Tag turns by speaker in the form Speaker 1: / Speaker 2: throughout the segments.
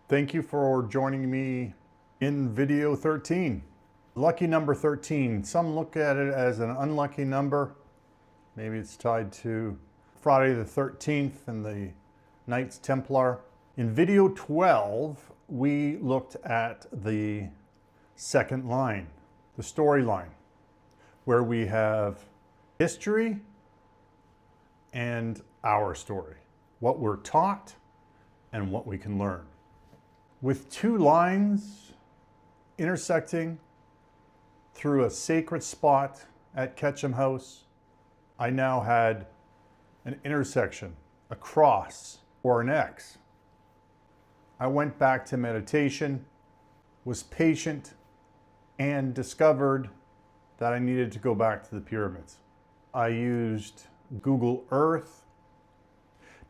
Speaker 1: Thank you for joining me in video 13. Lucky number 13. Some look at it as an unlucky number. Maybe it's tied to Friday the 13th and the Knights Templar. In video 12, we looked at the second line, the storyline, where we have history and our story, what we're taught and what we can learn. With two lines intersecting through a sacred spot at Ketchum House, I now had an intersection, a cross, or an X. I went back to meditation, was patient, and discovered that I needed to go back to the pyramids. I used Google Earth,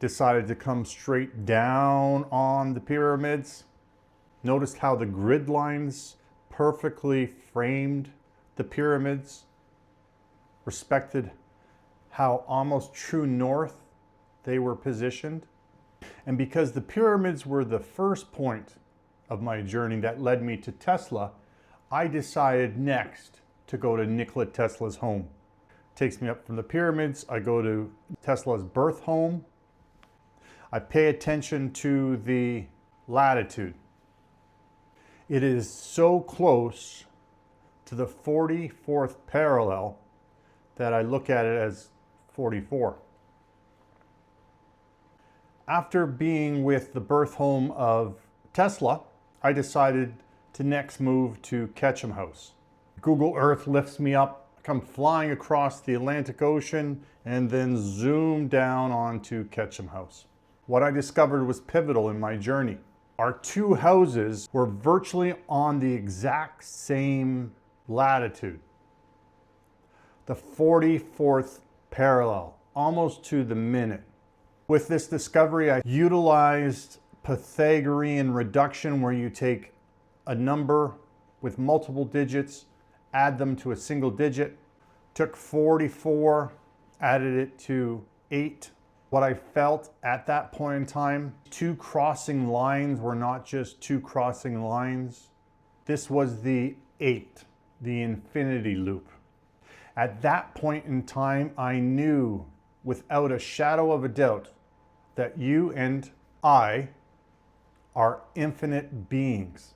Speaker 1: decided to come straight down on the pyramids, noticed how the grid lines perfectly framed the pyramids, respected how almost true north they were positioned. And because the pyramids were the first point of my journey that led me to Tesla, I decided next to go to Nikola Tesla's home. Takes me up from the pyramids, I go to Tesla's birth home. I pay attention to the latitude. It is so close to the 44th parallel that I look at it as 44. After being with the birth home of Tesla, I decided to next move to Ketchum House. Google Earth lifts me up, come flying across the Atlantic Ocean, and then zoom down onto Ketchum House. What I discovered was pivotal in my journey. Our two houses were virtually on the exact same latitude. The 44th parallel, almost to the minute. With this discovery, I utilized Pythagorean reduction, where you take a number with multiple digits, add them to a single digit. Took 44, added it to 8. What I felt at that point in time, two crossing lines were not just two crossing lines. This was the 8, the infinity loop. At that point in time, I knew without a shadow of a doubt that you and I are infinite beings.